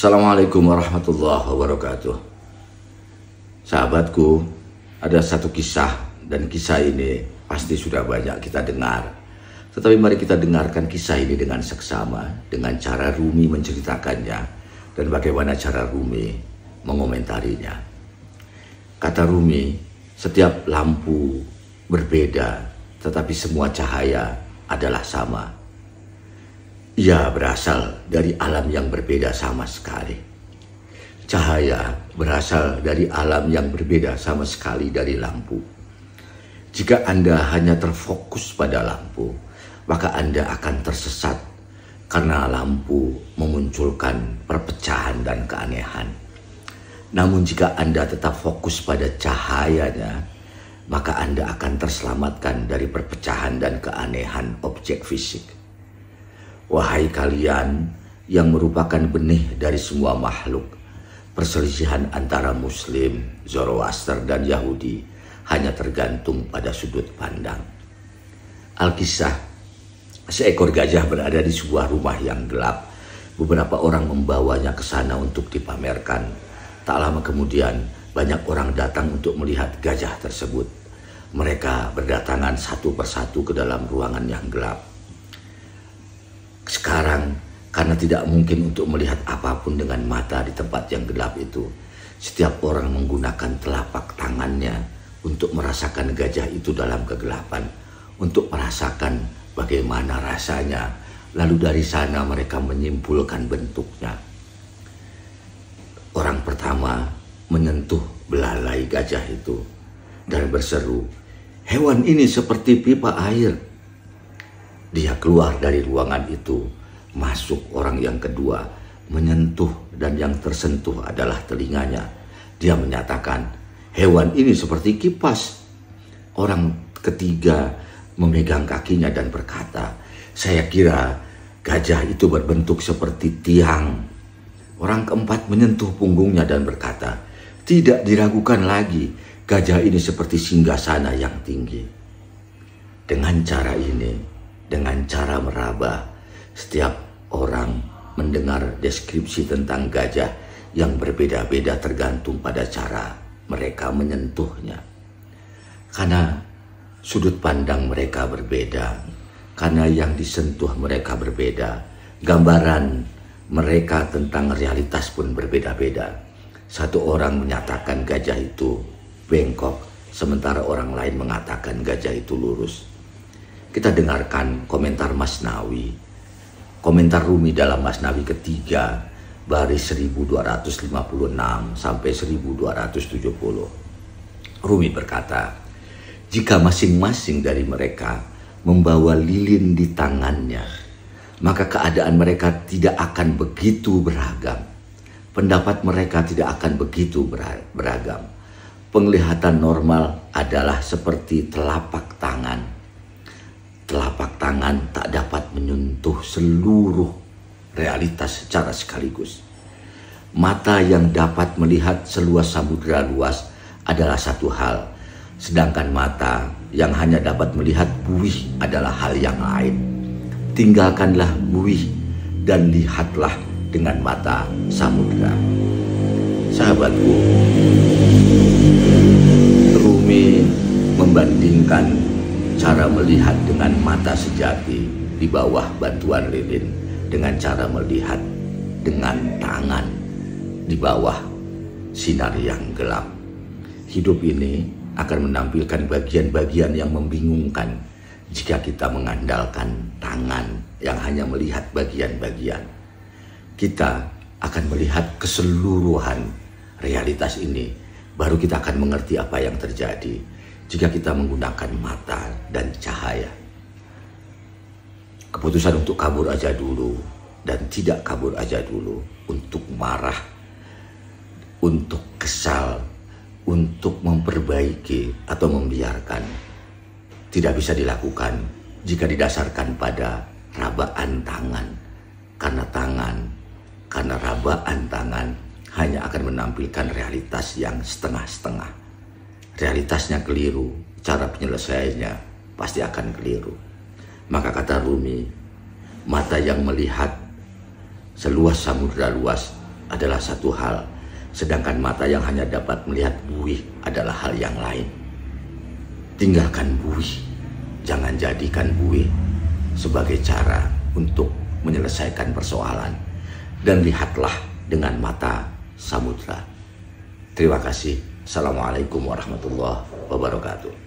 Assalamualaikum warahmatullahi wabarakatuh. Sahabatku, ada satu kisah dan kisah ini pasti sudah banyak kita dengar. Tetapi mari kita dengarkan kisah ini dengan seksama, dengan cara Rumi menceritakannya dan bagaimana cara Rumi mengomentarinya. Kata Rumi, setiap lampu berbeda tetapi semua cahaya adalah sama. Ia berasal dari alam yang berbeda sama sekali. Cahaya berasal dari alam yang berbeda sama sekali dari lampu. Jika Anda hanya terfokus pada lampu, maka Anda akan tersesat karena lampu memunculkan perpecahan dan keanehan. Namun jika Anda tetap fokus pada cahayanya, maka Anda akan terselamatkan dari perpecahan dan keanehan objek fisik. Wahai kalian yang merupakan benih dari semua makhluk, perselisihan antara Muslim, Zoroaster, dan Yahudi hanya tergantung pada sudut pandang. Alkisah, seekor gajah berada di sebuah rumah yang gelap. Beberapa orang membawanya ke sana untuk dipamerkan. Tak lama kemudian, banyak orang datang untuk melihat gajah tersebut. Mereka berdatangan satu persatu ke dalam ruangan yang gelap. Sekarang, karena tidak mungkin untuk melihat apapun dengan mata di tempat yang gelap itu, setiap orang menggunakan telapak tangannya untuk merasakan gajah itu dalam kegelapan, untuk merasakan bagaimana rasanya. Lalu dari sana mereka menyimpulkan bentuknya. Orang pertama menyentuh belalai gajah itu dan berseru, "Hewan ini seperti pipa air." Dia keluar dari ruangan itu, masuk orang yang kedua, menyentuh dan yang tersentuh adalah telinganya. Dia menyatakan, "Hewan ini seperti kipas." Orang ketiga memegang kakinya dan berkata, "Saya kira gajah itu berbentuk seperti tiang." Orang keempat menyentuh punggungnya dan berkata, "Tidak diragukan lagi, gajah ini seperti singgasana yang tinggi." Dengan cara ini, dengan cara meraba, setiap orang mendengar deskripsi tentang gajah yang berbeda-beda tergantung pada cara mereka menyentuhnya. Karena sudut pandang mereka berbeda, karena yang disentuh mereka berbeda, gambaran mereka tentang realitas pun berbeda-beda. Satu orang menyatakan gajah itu bengkok, sementara orang lain mengatakan gajah itu lurus. Kita dengarkan komentar Masnawi, komentar Rumi dalam Masnawi ketiga, baris 1256 sampai 1270. Rumi berkata, "Jika masing-masing dari mereka membawa lilin di tangannya, maka keadaan mereka tidak akan begitu beragam. Pendapat mereka tidak akan begitu beragam. Penglihatan normal adalah seperti telapak tangan. Telapak tangan tak dapat menyentuh seluruh realitas secara sekaligus. Mata yang dapat melihat seluas samudera luas adalah satu hal, sedangkan mata yang hanya dapat melihat buih adalah hal yang lain. Tinggalkanlah buih dan lihatlah dengan mata samudera." Sahabatku, Rumi membandingkan cara melihat dengan mata sejati di bawah bantuan lilin dengan cara melihat dengan tangan di bawah sinar yang gelap. Hidup ini akan menampilkan bagian-bagian yang membingungkan jika kita mengandalkan tangan yang hanya melihat bagian-bagian. Kita akan melihat keseluruhan realitas ini, baru kita akan mengerti apa yang terjadi jika kita menggunakan mata dan cahaya. Keputusan untuk kabur aja dulu dan tidak kabur aja dulu, untuk marah, untuk kesal, untuk memperbaiki atau membiarkan, tidak bisa dilakukan jika didasarkan pada rabaan tangan. Karena rabaan tangan hanya akan menampilkan realitas yang setengah-setengah. Realitasnya keliru, cara penyelesaiannya pasti akan keliru. Maka kata Rumi, mata yang melihat seluas samudra luas adalah satu hal, sedangkan mata yang hanya dapat melihat buih adalah hal yang lain. Tinggalkan buih, jangan jadikan buih sebagai cara untuk menyelesaikan persoalan, dan lihatlah dengan mata samudra. Terima kasih. Assalamualaikum warahmatullahi wabarakatuh.